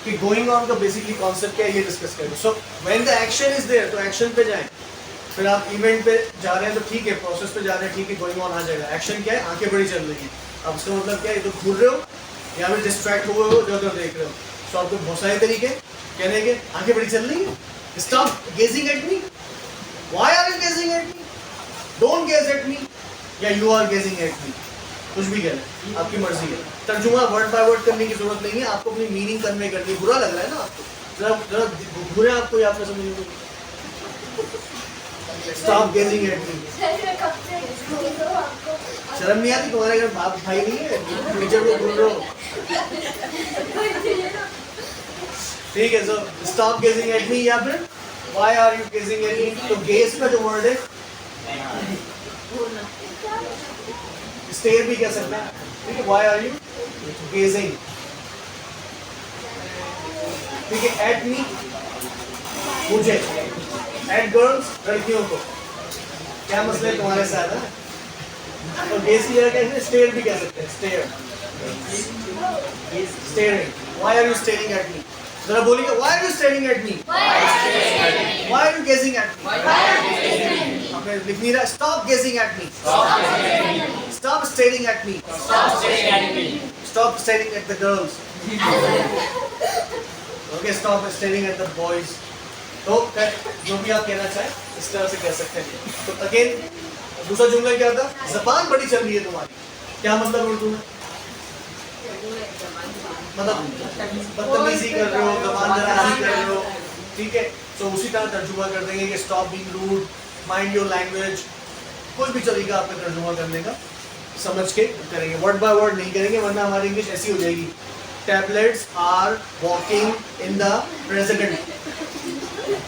कि going on का basically concept क्या है ये डिस्कस करेंगे। So when the action is there तो एक्शन पे जाएं, फिर आप इवेंट पे जा रहे हैं तो ठीक है, प्रोसेस पे जा रहे हैं ठीक है, गोइंग ऑन आ जाएगा। एक्शन क्या है, आंखें बड़ी चल रही है, अब उसका मतलब क्या है, तो घूर रहे हो या फिर डिस्ट्रैक्ट हुए हो, जो देख रहे हो। सो आपको बहुत सारे तरीके कहने के, आंखें बड़ी चल रही है, stop gazing at me, why are you gazing at me, don't gaze at me, या you are gazing at me, कुछ भी कह लें, आपकी मर्जी है। तर्जुमा वर्ड बाय वर्ड करने की जरूरत नहीं है, आपको अपनी मीनिंग कन्वे करनी है। बुरा लग रहा है ना आपको, जरा जरा घूरे आपको, या आपने समझ, स्टॉप गेजिंग एट मी। शर्म नहीं आती तुम्हारे घर बाप भाई नहीं है, टीचर को बोल रहे हो, ठीक है। So stop gazing at me या फिर why are you gazing at me. तो गेज का जो वर्ड है स्टेयर भी कह सकते हैं, ठीक है। व्हाई आर यू गेजिंग, ठीक है। एट मी मुझे, एट गर्ल्स लड़कियों को, क्या मसले तुम्हारे साथ है। तो गेज की जगह क्या, स्टेयर भी कह सकते हैं, stare, staring. Why are you staring at me, जरा बोलिए, why are you staring at me, why are you gazing at me. आपने लिख नहीं रहा, stop gazing at me, stop staring at me, stop staring at the girls, okay, stop staring at the boys. तो जो भी आप कहना चाहें इस तरह से कह सकते हैं। तो अगेन दूसरा जुमला क्या था, ज़बान बड़ी चल रही है तुम्हारी, क्या मतलब उर्दू में, मतलब बदतमीजी कर रहे हो, गमानदराजी कर रहे हो, ठीक है। तो उसी तरह तर्जुमा कर देंगे कि stop being rude, mind your language, कोई भी तरीका आपका तर्जुमा करने का समझ के करेंगे, वर्ड बाय वर्ड नहीं करेंगे, वरना हमारी इंग्लिश ऐसी हो जाएगी। Tablets are walking in the president,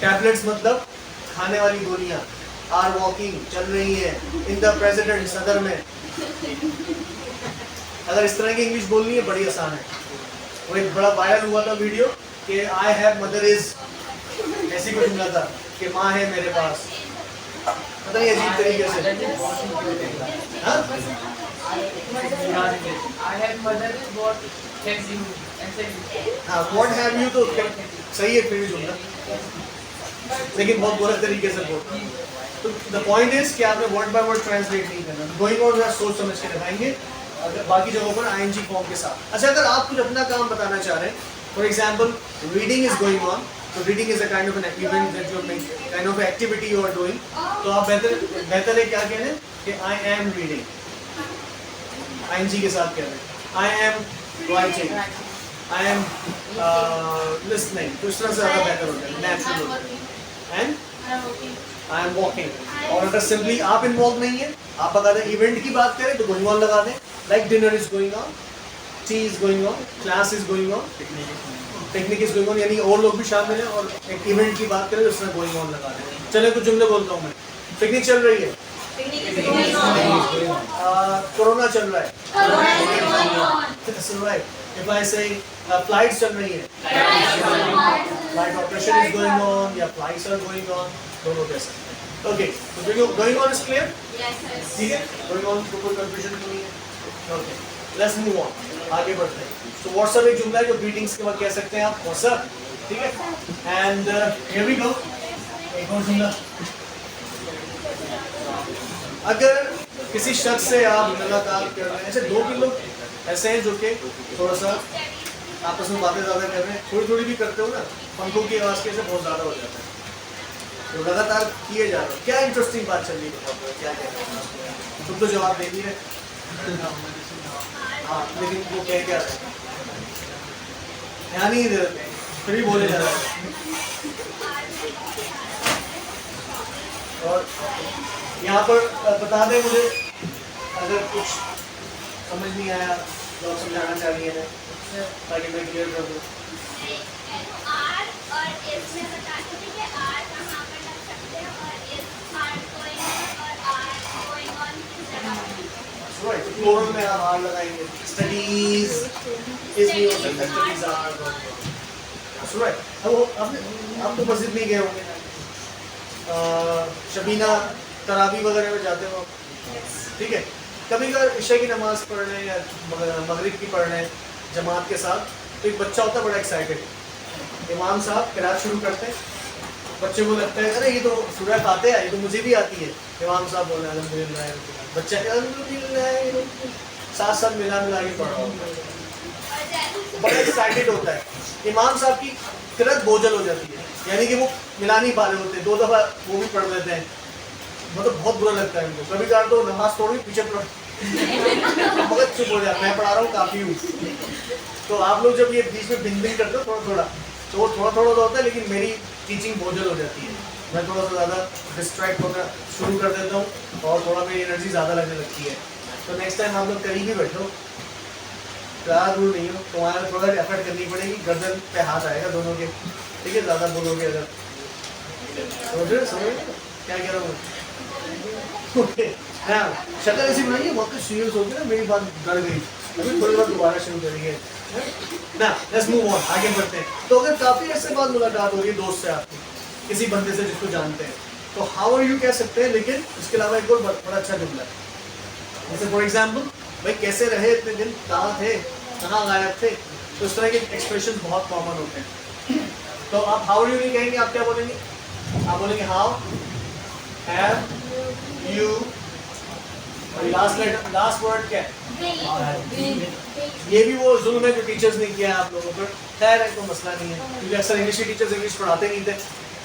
tablets मतलब खाने वाली गोलियां, आर वॉकिंग चल रही है, इन द प्रेसिडेंट सदर में। अगर इस तरह की इंग्लिश बोलनी है बड़ी आसान है। वो एक बड़ा वायरल हुआ था वीडियो कि आई हैव मदर इज, ऐसी कुछ मिला था कि माँ है मेरे पास, पता नहीं अजीब तरीके से। हाँ हाँ, व्हाट हैव यू तो सही है फिर भी जुमला, लेकिन बहुत बुरा तरीके से बोल। तो द पॉइंट इज कि आपने वर्ड बाय वर्ड ट्रांसलेट नहीं करना, गोइंग ऑन जरा सोच समझ के लगाएंगे, अगर बाकी जगहों पर आईएनजी फॉर्म के साथ। अच्छा, अगर आप कुछ अपना काम बताना चाह रहे हैं, for example reading is going on, तो reading is a kind of an event that you are making, kind of activity you are doing, तो आप बेहतर है क्या कह रहे हैं कि आई एम रीडिंग, आईएनजी के साथ कह रहे हैं, I am writing, I am listening, तो इस तरह से ज़्यादा बेहतर होता है, नेचुरल होता है। And I am walking. और अगर सिंपली आप इन्वॉल्व नहीं है, आप बता दें इवेंट की बात करें तो गोइंग ऑन लगा दें, like dinner is going on, T is going on, class is going on, picnic is going on, यानी और लोग भी शामिल हैं, और एक इवेंट की बात करें तो उसमें गोइंग ऑन लगा दें। चले कुछ जुमले बोलता हूँ मैं, पिकनिक चल रही है, कोरोना चल रहा है, if I say flights चल रही है, flight operation is going on या flights are going on, दोनों कह सकते हैं। Okay, तो going on is clear? ठीक है, going on तो कोई confusion नहीं है। Okay, let's move on, आगे बढ़ते हैं। So WhatsApp एक जुमला है जो greetings के बाद कह सकते हैं आप WhatsApp, ठीक है? And here we go, एक और जुमला। अगर किसी शख्स से आप मुलाकात कर रहे हैं, ऐसे दो तीन लोग ऐसे हैं जो कि थोड़ा सा आपस में बातें ज़्यादा कर रहे हैं, थोड़ी थोड़ी भी करते हो ना, पंखों की आवाज़ के से बहुत ज़्यादा हो जाता है, तो लगातार किए जा रहे हो। क्या इंटरेस्टिंग बात चल रही है, क्या कह रहे हैं, तुम तो जवाब दे दिए, हाँ, लेकिन वो कह क्या रहे हैं, ध्यान ही नहीं दे रहे, फिर भी बोले जा रहे हैं। और यहाँ पर बता दें मुझे, अगर कुछ समझ नहीं आया जो आप समझाना चाह रही है ताकि मैं क्लियर कर दूँ। राइट, प्लूरल में आप आर लगाएंगे, स्टडीज इज भी हो सकता है, स्टडीज आर। राइट, अब आप तो मस्जिद नहीं गए होंगे, शबीना तरावी वगैरह में जाते हो, ठीक है, कभी अगर इशा की नमाज़ पढ़ रहे हैं या मगरिब की पढ़ रहे हैं जमात के साथ, तो एक बच्चा होता है बड़ा एक्साइटेड, इमाम साहब किरात शुरू करते हैं, बच्चे को लगता है अरे ये तो सूरह फातिहा है, ये तो मुझे भी आती है। इमाम साहब बोले अल्हम्दुलिल्लाह, बच्चा अल्हम्दुलिल्लाह साथ साथ मिला मिला के पढ़ रहा होता है, बड़ा एक्साइटेड होता है। इमाम साहब की किरात बोझल हो जाती है, यानी कि वो मिला नहीं पा रहे होते, 2 दफ़ा वो भी पढ़ लेते हैं, मतलब बहुत बुरा लगता है उनको। कभी कभार तो नमाज तोड़ के पीछे पढ़ बहुत चुप हो जाता है, मैं पढ़ा रहा हूँ काफ़ी हूँ। तो आप लोग जब ये बीच में भिन भिन करते हो थोड़ा थोड़ा, तो वो थोड़ा थोड़ा तो होता है, लेकिन मेरी टीचिंग बोझल हो जाती है, मैं थोड़ा सा ज़्यादा डिस्ट्रैक्ट होना शुरू कर देता हूँ और थोड़ा मेरी एनर्जी ज़्यादा लगने लगती है। तो नेक्स्ट टाइम आप लोग करीब ही बैठो, ज़्यादा दूर नहीं हो, तुम्हारा थोड़ा एफर्ट करनी पड़ेगी, गर्दन पे हाथ आएगा दोनों के, ठीक है, ज़्यादा बोलोगे अगर, समझ क्या कह रहा हूँ। शक्ल ऐसी बनाइए बहुत कुछ सीरियस हो गया, मेरी बात डर गई, अभी थोड़ी बार दोबारा शुरू करेंगे ना, लेट्स मूव ऑन, आगे बढ़ते हैं। तो अगर काफ़ी ऐसे बाद मुलाकात हो रही है दोस्त से आपकी, किसी बंदे से जिसको जानते हैं, तो हाउ आर यू कह सकते हैं, लेकिन इसके अलावा एक और बड़ा अच्छा जुमला है, जैसे फॉर एग्जाम्पल भाई कैसे रहे इतने दिन, कहाँ थे, कहाँ गायब थे, तो इस तरह के एक्सप्रेशन बहुत कॉमन होते हैं। तो आप हाउ आर यू नहीं कहेंगे, आप क्या बोलेंगे, आप बोलेंगे how have you, last word क्या है, ये भी वो जुल्म है जो टीचर्स ने किया है आप लोगों पर। खैर है, कोई मसला नहीं है, क्योंकि अक्सर इंग्लिश के टीचर्स इंग्लिश पढ़ाते नहीं थे,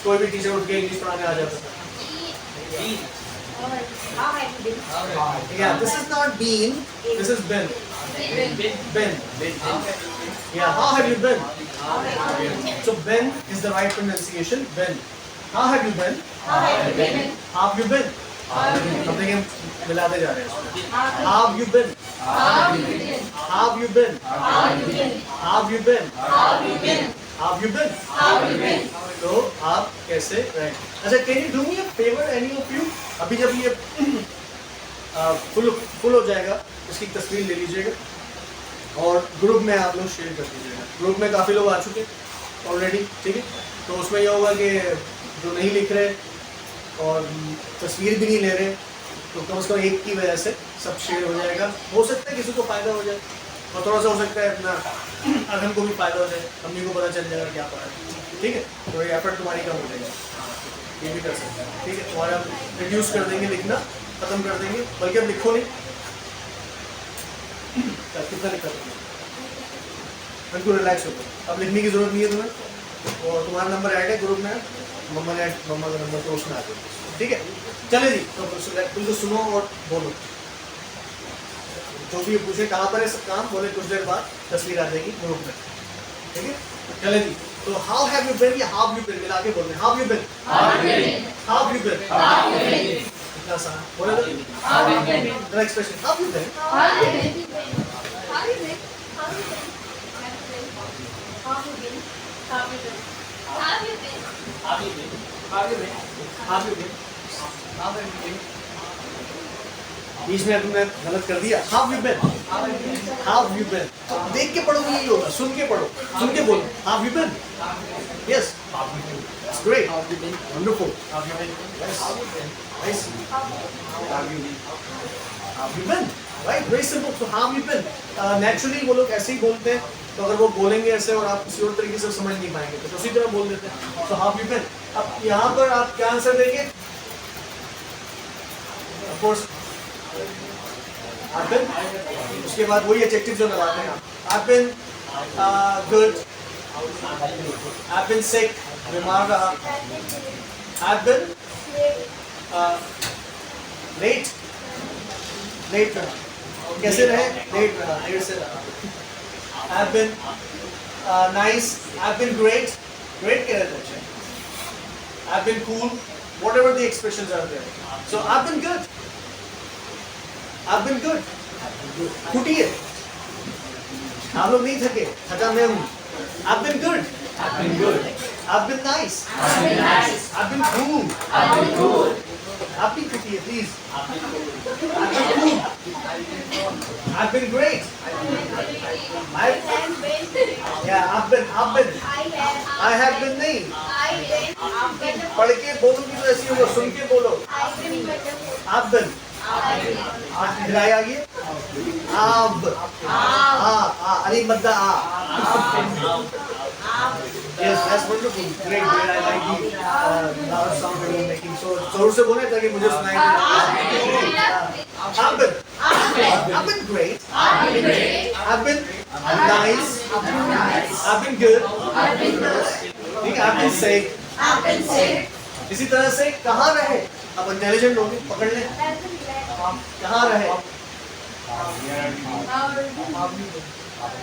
कोई भी टीचर उठ के इंग्लिश पढ़ाने आ जाता था। Yeah, this is not been, this is been. Been. Yeah, how have you been? So been is the right pronunciation. Been. How have you been? How have you been? हम देखिए मिलाते जा रहे हैं। How have you been? How have you been? How have you been? How have you been? तो आप कैसे रहे? अच्छा, can you do me a favor, any of you? अभी जब ये फुल हो जाएगा, इसकी तस्वीर ले लीजिएगा और ग्रुप में आप लोग शेयर कर दीजिएगा। ग्रुप में काफ़ी लोग आ चुके हैं ऑलरेडी, ठीक है, तो उसमें यह होगा कि जो नहीं लिख रहे और तस्वीर भी नहीं ले रहे, तो कम से कम एक की वजह से सब शेयर हो जाएगा। हो सकता है किसी को फ़ायदा हो जाए और थोड़ा सा हो सकता है अपना अगन को भी फ़ायदा हो जाए, अम्मी को पता चल जाएगा क्या पढ़ा है, ठीक है, तो ये एफर्ट तुम्हारी कम हो जाएगा, ये भी कर सकते हैं, ठीक है, तुम्हारा रिड्यूस कर देंगे, लिखना ख़त्म कर देंगे, बल्कि अब लिखो नहीं, कितना लिखा तुम्हें, बिल्कुल रिलैक्स हो गए, अब लिखने की ज़रूरत नहीं है तुम्हें, और तुम्हारा नंबर ऐड है ग्रुप में, मम्मा का नंबर तो उसमें आ जाए, ठीक है। चले जी, तो तुम तो सुनो और बोलो, जो भी पूछे कहाँ पर है सब काम, बोले कुछ देर बाद तस्वीर आ जाएगी ग्रुप में, ठीक है। चले जी, तो हाउ हैव यू बीन या हाउ हैव यू बीन मिला के बोलते हैं, how have you been, how have you been, इतना सा बोले तो the expression how have you been, बीच में तुमने गलत कर दिया, how you been, how you been, तो देख के पढ़ो यही होगा, सुन के पढ़ो, सुन के बोलो, how you been, yes, it's great, wonderful, nice, how you been, right, very simple. तो हाउ यू बीन, नेचुरली वो लोग ऐसे ही बोलते हैं, तो अगर वो बोलेंगे ऐसे और आप किसी और तरीके से समझ नहीं पाएंगे तो उसी तरह बोल देते हैं, तो हाउ यू बीन। अब यहाँ पर आप क्या आंसर देंगे, ऑफ कोर्स I've been, उसके बाद वही एडजेक्टिव जो लगाते हैं आप, I've been good, I've been sick, बीमार रहा, I've been late, late रहा, कैसे रहे, late रहा, देर से रहा, I've been nice, I've been great, great कह रहे थे, I've been cool, whatever the expressions are there, so I've been good. I've been good. कुटिए, आप लोग नहीं थके, थका मैं हूँ। I've been good. I've been good. I've been nice. I've been nice. I've been cool. I've been cool. आप भी कुटिए, please. I've been cool. I've been great. I've been. I have been नहीं. पढ़ के बोलोगी तो ऐसी होगा, सुन के बोलो. I've been. हिलाया ये, अब, अली मद्दा आ, That's wonderful. Great. I like the loud sound that you're making. So जोर से बोले ताकि मुझे सुनाई दे. I've been great. I've been nice. I've been good. ठीक है. I've been sick. इसी तरह से कहाँ रहे? अब इंटेलिजेंट लोग पकड़ लें. कहाँ रहे?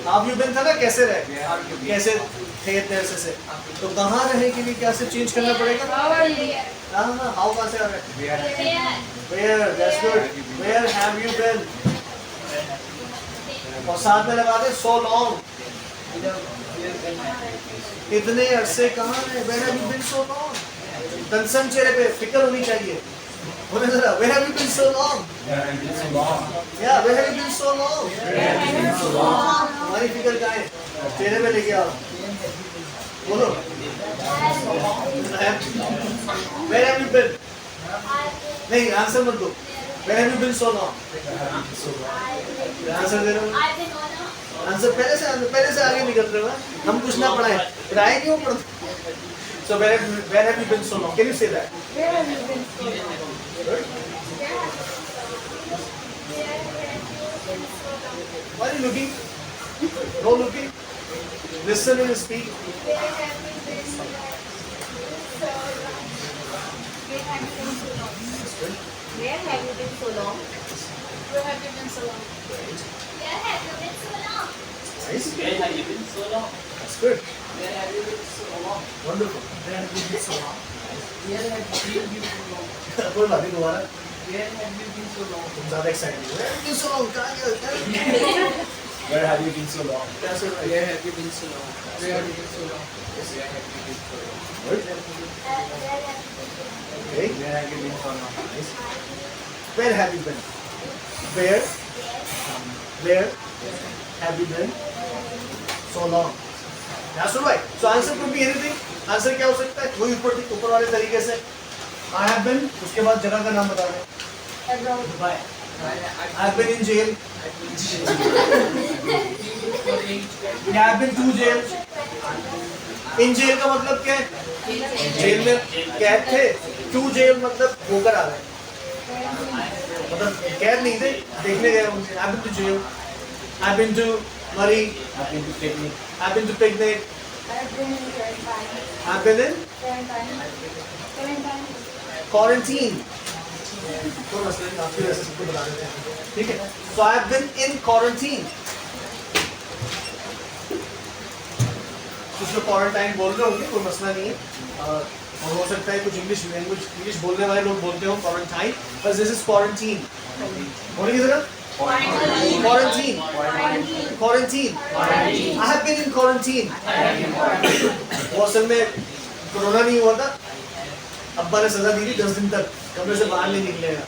Have you been था ना, कैसे रहे? कैसे थे इतने से? तो कहाँ रहे के लिए क्या से चेंज करना पड़ेगा? हाँ, how कहाँ से आ रहे हैं? Where? That's good. Where have you been? और साथ में लगा दे so long. इतने अरसे कहाँ रहे? Where have you been so long? Concern चेहरे पे फिक्र होनी चाहिए. बोले जरा, where have you been so long? Yeah, where have you been so long? हमारी फिक्र कहाँ है? चेहरे पे लेके आओ. बोलो. Where have you been? नहीं, आंसर मत दो. Where have you been so long? Answer दे रहे हो? आंसर पहले से आगे निकल रहे हो. हम कुछ ना पढ़ाएं. पढ़ाएं क्यों पढ़ते? So where have you been so long? Can you say that? Where have you been so long? Good. Why are you looking? No looking. Listen and speak. Where have you been so long? Where have you been so long? Where have you been so long? Where have you been so long? Where have you been so long? Nice. Where have you been so long? That's good. Where have you been so long? Wonderful. Where have you been so long? Where have you been so long? कोई बात नहीं, दोबारा. Where have you been so long? तुम ज़्यादा excited हो. Where have you been so long? कहाँ गए? Where have you been so long? That's all right. Where have you been so long? Where have you been so long? Where have you been so long? Good. Okay. Where have you been so long? Nice. Where have you been? Where? Where have you been so long? That's all right. So answer could be anything. Answer क्या हो सकता है? कोई ऊपर वाले तरीके से. I have been. उसके बाद जगह का नाम बता दें. Abroad. Dubai. I have been in jail. Yeah, I have been to jail. In jail का मतलब क्या है? जेल में कैद थे. To jail मतलब होकर आ गए. मतलब कैद नहीं थे, देखने गए उनसे. I have been to jail. I have been to Murray. I've been to picnic. I have been to picnic. I've been in quarantine. I have been in Quarantine. quarantine. कोई मसला नहीं, आपकी वजह से सबको बता देते हैं. ठीक है. So I have been in quarantine. कुछ लोग क्वारंटाइन बोल रहे होंगे, कोई मसला नहीं है. और हो सकता है कुछ इंग्लिश बोलने वाले लोग बोलते हो क्वारंटाइन, बस दिस इज क्वारंटीन. बोलिए जरा. Quarantine. I have been in quarantine. वो असल में कोरोना नहीं हुआ था. अब्बा ने सजा दी थी 10 दिन तक कमरे से बाहर नहीं निकलेगा.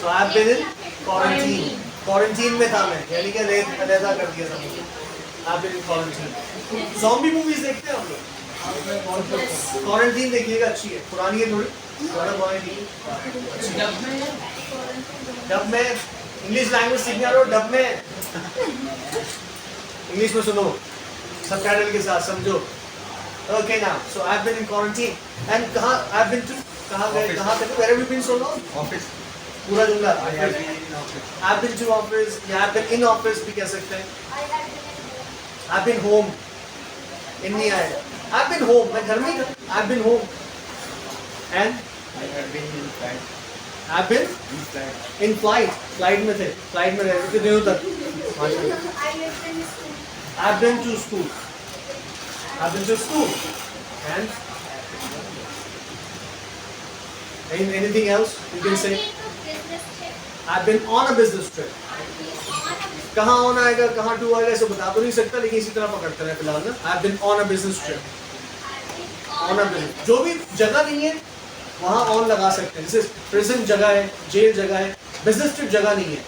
So I have been in quarantine. Quarantine में था मैं, यानी कि अलहदा कर दिया था मुझे. I have been in quarantine. Zombie movies देखते हैं हम लोग. Quarantine देखिएगा, अच्छी है. पुरानी है थोड़ी. डब में इंग्लिश लैंग्वेज सीखने आ रहे हो, डब में इंग्लिश में सुनो, सबटाइटल के साथ समझो. Okay now, so I've been in quarantine and कहाँ I've been to कहाँ गए, कहाँ तक? Where have you been so long? Office. पूरा जुमला. I have been in office. I've been to office, या I've been in office भी कह सकते हैं. I've been home. इन नहीं आएगा. I've been home. मैं घर में ही था. I've been home. And I have been in flight. I've been In flight. in flight. Flight में थे. Flight में रहे थे कितने दिनों तक? I've been to school. I've been to school. And anything else you can say? I've been on a business trip. कहाँ on आएगा, कहाँ to आएगा, इसे बता तो नहीं सकता, लेकिन इसी तरह पकड़ते हैं फिलहाल ना. I've been on a business trip. On a business. जो भी जगह नहीं है वहाँ on लगा सकते हैं. जैसे prison जगह है, jail जगह है, business trip जगह नहीं है.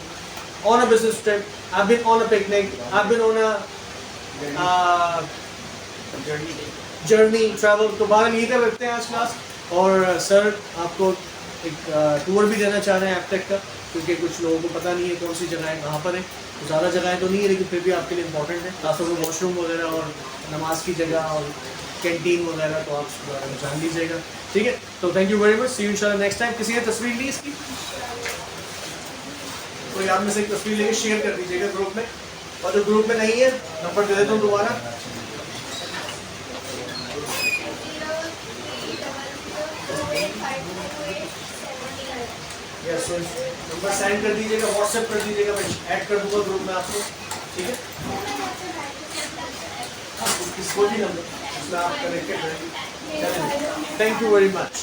On a business trip. I've been on a picnic. I've been on a journey, travel. तो बाहर यही कर रखते हैं आज क्लास. और सर आपको एक टूर भी देना चाह रहे हैं एपटेक का, क्योंकि कुछ लोगों को पता नहीं है कौन सी जगह है, कहाँ पर है. ज़्यादा जगहें तो नहीं है, लेकिन फिर भी आपके लिए इम्पोर्टेंट है. खासतौर पर वॉशरूम वगैरह और नमाज की जगह और कैंटीन वगैरह, तो आप उसके बारे में जान लीजिएगा। ठीक है, तो thank you very much, see you इंशाल्लाह नेक्स्ट टाइम। किसी ने तस्वीर ली इसकी? कोई आप में से एक तस्वीर लेके शेयर कर दीजिएगा ग्रुप में, और जो ग्रुप में नहीं है नंबर दे देता हूँ दोबारा। यस, नंबर सेंड कर दीजिएगा, व्हाट्सएप कर दीजिएगा, मैं ऐड कर दूंगा ग्रुप में आपको। ठीक है, कोई भी नंबर उसमें आप कनेक्टेड रहेंगे। Thank you very much.